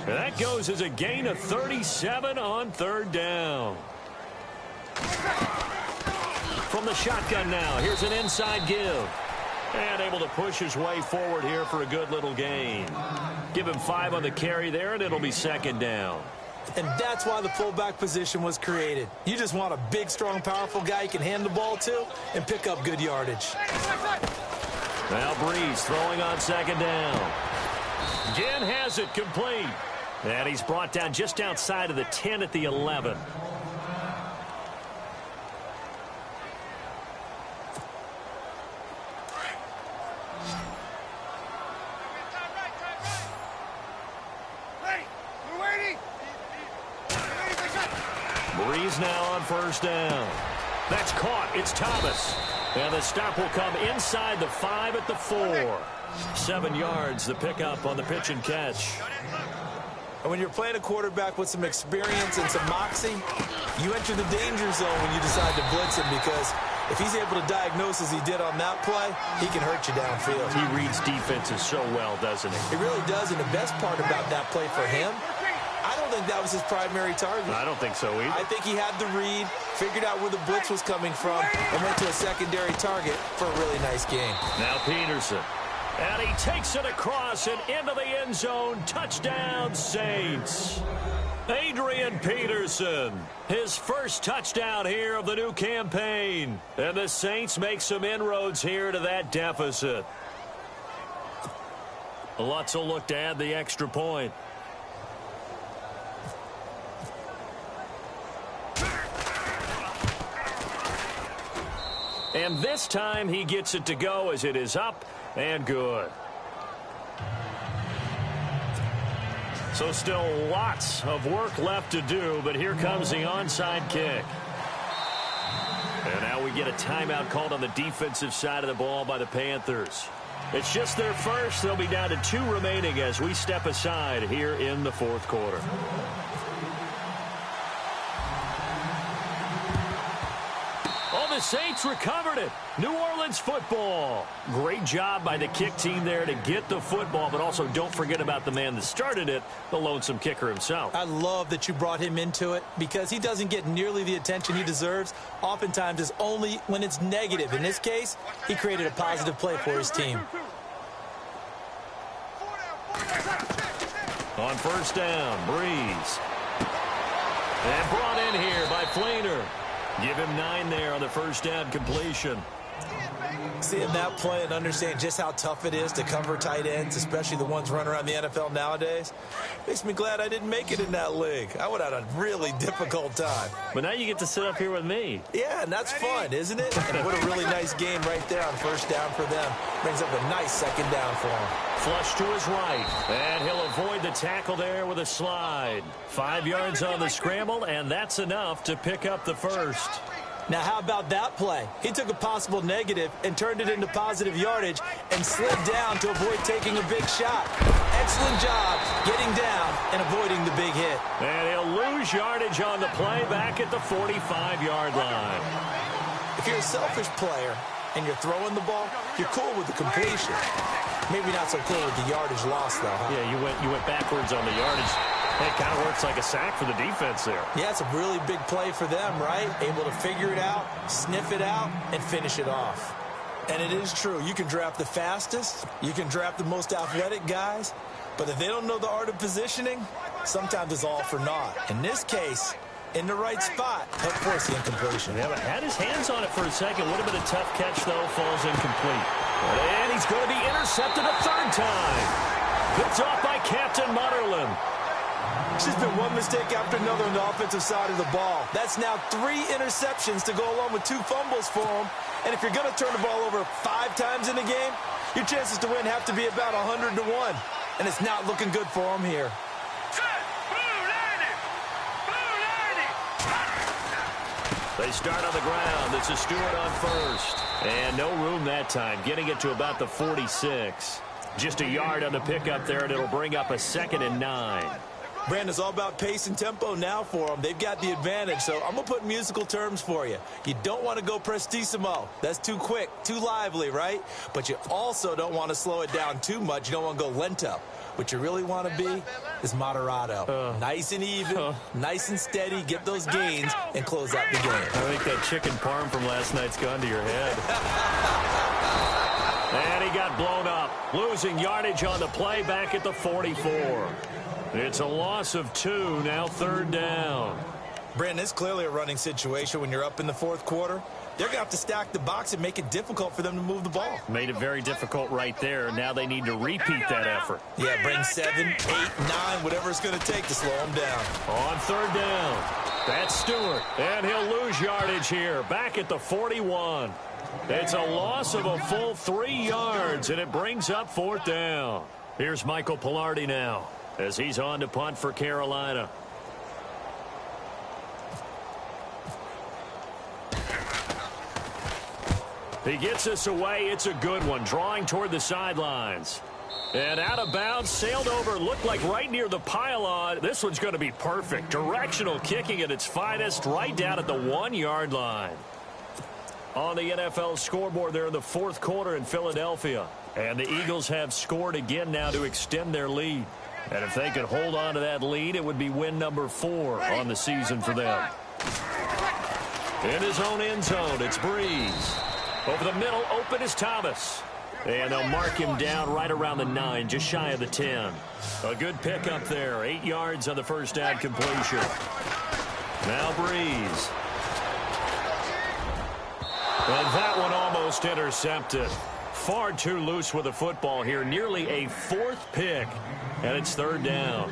And that goes as a gain of 37 on third down. From the shotgun now, here's an inside give. And able to push his way forward here for a good little gain. Give him 5 on the carry there, and it'll be 2nd down. And that's why the fullback position was created. You just want a big, strong, powerful guy you can hand the ball to and pick up good yardage. Now Breeze throwing on 2nd down. Again has it complete. And he's brought down just outside of the 10 at the 11. Breeze now on 1st down. That's caught. It's Thomas. And the stop will come inside the 5 at the 4. 7 yards, the pickup on the pitch and catch. And when you're playing a quarterback with some experience and some moxie, you enter the danger zone when you decide to blitz him, because if he's able to diagnose as he did on that play, he can hurt you downfield. He reads defenses so well, doesn't he? He really does, and the best part about that play for him, I don't think that was his primary target. I don't think so either. I think he had the read, figured out where the blitz was coming from, and went to a secondary target for a really nice game. Now Peterson. And he takes it across and into the end zone. Touchdown, Saints. Adrian Peterson, his first touchdown here of the new campaign. And the Saints make some inroads here to that deficit. Lutz will look to add the extra point. And this time he gets it to go as it is up and good. So still lots of work left to do, but here comes the onside kick. And now we get a timeout called on the defensive side of the ball by the Panthers. It's just their first. They'll be down to 2 remaining as we step aside here in the 4th quarter. The Saints recovered it. New Orleans football. Great job by the kick team there to get the football, but also don't forget about the man that started it, the lonesome kicker himself. I love that you brought him into it, because he doesn't get nearly the attention he deserves. Oftentimes it's only when it's negative. In this case, he created a positive play for his team. On 1st down, Breeze. And brought in here by Fleener. Give him 9 there on the 1st down completion. Seeing that play and understand just how tough it is to cover tight ends, especially the ones running around the NFL nowadays, makes me glad I didn't make it in that league. I would have had a really difficult time. But now you get to sit up here with me. Yeah, and that's fun, isn't it? And what a really nice game right there on 1st down for them. Brings up a nice 2nd down for him. Flush to his right, and he'll avoid the tackle there with a slide. 5 yards on the scramble, and that's enough to pick up the 1st. Now, how about that play? He took a possible negative and turned it into positive yardage and slid down to avoid taking a big shot. Excellent job getting down and avoiding the big hit. And he'll lose yardage on the play back at the 45-yard line. If you're a selfish player and you're throwing the ball, you're cool with the completion. Maybe not so cool with the yardage loss, though, huh? Yeah, you went backwards on the yardage. It kind of works like a sack for the defense there. Yeah, it's a really big play for them, right? Able to figure it out, sniff it out, and finish it off. And it is true. You can draft the fastest. You can draft the most athletic guys. But if they don't know the art of positioning, sometimes it's all for naught. In this case, in the right spot, help force the incompletion. Yeah, but had his hands on it for a second. Would have been a tough catch, though. Falls incomplete. And he's going to be intercepted a 3rd time. Picked off by Captain Mutterland. It's just been one mistake after another on the offensive side of the ball. That's now 3 interceptions to go along with 2 fumbles for him. And if you're going to turn the ball over 5 times in a game, your chances to win have to be about 100 to 1. And it's not looking good for him here. They start on the ground. It's a Stewart on first. And no room that time, getting it to about the 46. Just a yard on the pickup there, and it'll bring up a 2nd and 9. Brandon, it's all about pace and tempo now for them. They've got the advantage, so I'm going to put musical terms for you. You don't want to go prestissimo. That's too quick, too lively, right? But you also don't want to slow it down too much. You don't want to go lento. What you really want to be is moderato. Nice and even, nice and steady, get those gains, and close out the game. I think that chicken parm from last night's gone to your head. And he got blown up. Losing yardage on the play back at the 44. It's a loss of 2, now 3rd down. Brandon, it's clearly a running situation when you're up in the 4th quarter. They're going to have to stack the box and make it difficult for them to move the ball. Made it very difficult right there. Now they need to repeat that effort. Yeah, bring 7, 8, 9, whatever it's going to take to slow them down. On 3rd down, that's Stewart. And he'll lose yardage here, back at the 41. It's a loss of a full 3 yards, and it brings up 4th down. Here's Michael Pilardi now, as he's on to punt for Carolina. He gets us away. It's a good one, drawing toward the sidelines. And out of bounds, sailed over, looked like right near the pylon. This one's going to be perfect. Directional kicking at its finest, right down at the 1-yard line. On the NFL scoreboard there in the 4th quarter in Philadelphia. And the Eagles have scored again now to extend their lead. And if they could hold on to that lead, it would be win number 4 on the season for them. In his own end zone, it's Breeze. Over the middle, open is Thomas. And they'll mark him down right around the 9, just shy of the 10. A good pickup there, 8 yards on the first down completion. Now Breeze. And that one almost intercepted. Far too loose with the football here. Nearly a 4th pick. And it's 3rd down.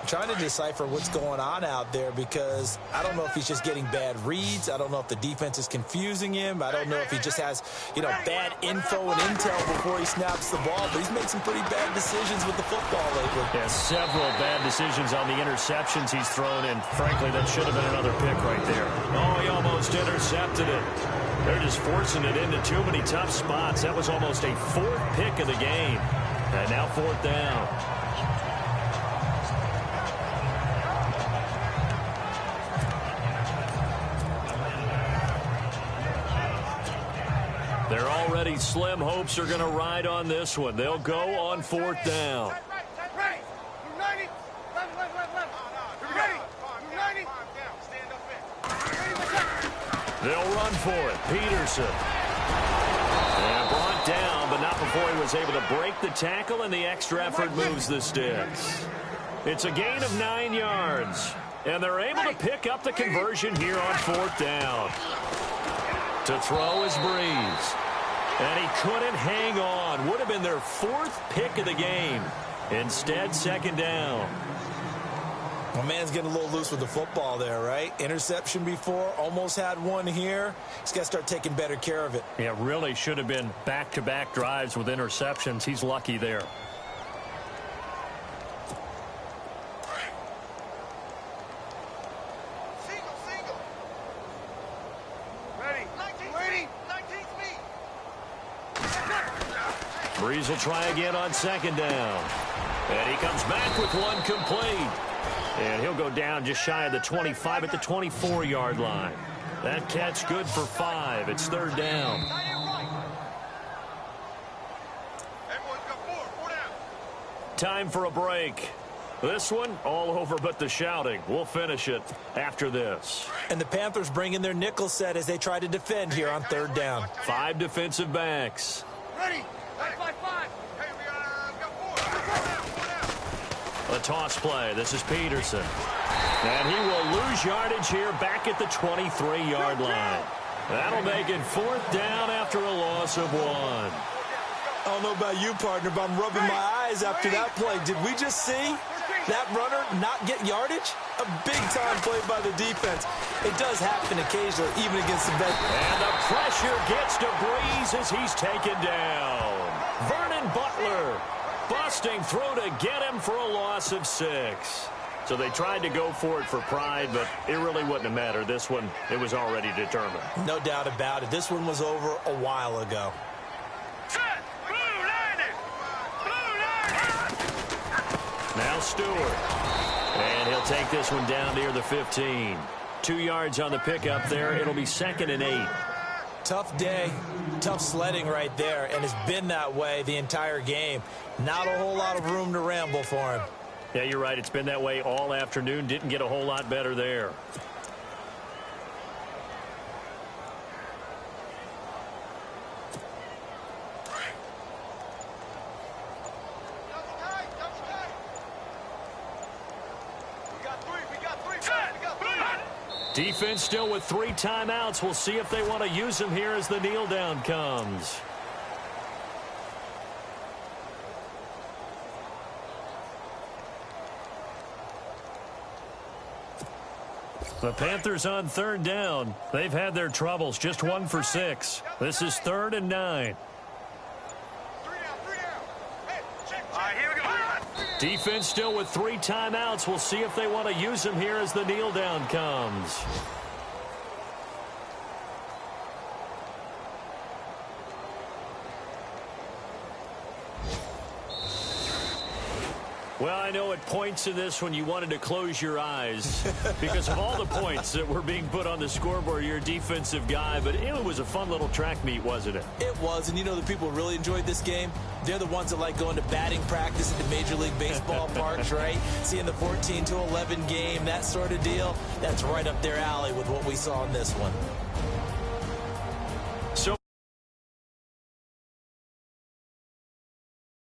Trying to decipher what's going on out there because I don't know if he's just getting bad reads. I don't know if the defense is confusing him. I don't know if he just has, bad info and intel before he snaps the ball. But he's made some pretty bad decisions with the football lately. Yeah, several bad decisions on the interceptions he's thrown in. Frankly, that should have been another pick right there. Oh, he almost intercepted it. They're just forcing it into too many tough spots. That was almost a 4th pick of the game. And now 4th down. They're already slim hopes are going to ride on this one. They'll go on 4th down. They'll run for it. Peterson. And brought down, but not before he was able to break the tackle, and the extra effort moves the sticks. It's a gain of 9 yards, and they're able to pick up the conversion here on 4th down. To throw is Breeze. And he couldn't hang on. Would have been their 4th pick of the game. Instead, 2nd down. My man's getting a little loose with the football there, right? Interception before, almost had one here. He's got to start taking better care of it. Yeah, really should have been back-to-back drives with interceptions. He's lucky there. Breeze will try again on 2nd down. And he comes back with one complete. And he'll go down just shy of the 25 at the 24-yard line. That catch good for 5. It's 3rd down. Time for a break. This one, all over but the shouting. We'll finish it after this. And the Panthers bring in their nickel set as they try to defend here on 3rd down. 5 defensive backs. Ready. 5. A toss play. This is Peterson. And he will lose yardage here back at the 23-yard line. That'll make it 4th down after a loss of 1. I don't know about you, partner, but I'm rubbing my eyes after that play. Did we just see that runner not get yardage? A big-time play by the defense. It does happen occasionally, even against the best. And the pressure gets to Breeze as he's taken down. Vernon Butler busting through to get him for a loss of 6. So they tried to go for it for pride, but it really wouldn't have mattered. This one, it was already determined. No doubt about it. This one was over a while ago. Now Stewart. And he'll take this one down near the 15. 2 yards on the pickup there. It'll be 2nd and 8. Tough day, tough sledding right there, and it's been that way the entire game. Not a whole lot of room to ramble for him. Yeah, you're right. It's been that way all afternoon. Didn't get a whole lot better there. Defense still with 3 timeouts. We'll see if they want to use them here as the kneel down comes. The Panthers on 3rd down. They've had their troubles. Just 1 for 6. This is 3rd and 9. Defense still with 3 timeouts. We'll see if they want to use them here as the kneel down comes. Well, I know at points in this when you wanted to close your eyes because of all the points that were being put on the scoreboard. You're a defensive guy, but it was a fun little track meet, wasn't it? It was, and you know the people who really enjoyed this game? They're the ones that like going to batting practice at the Major League Baseball parks, right? Seeing the 14-11 game, that sort of deal. That's right up their alley with what we saw in this one.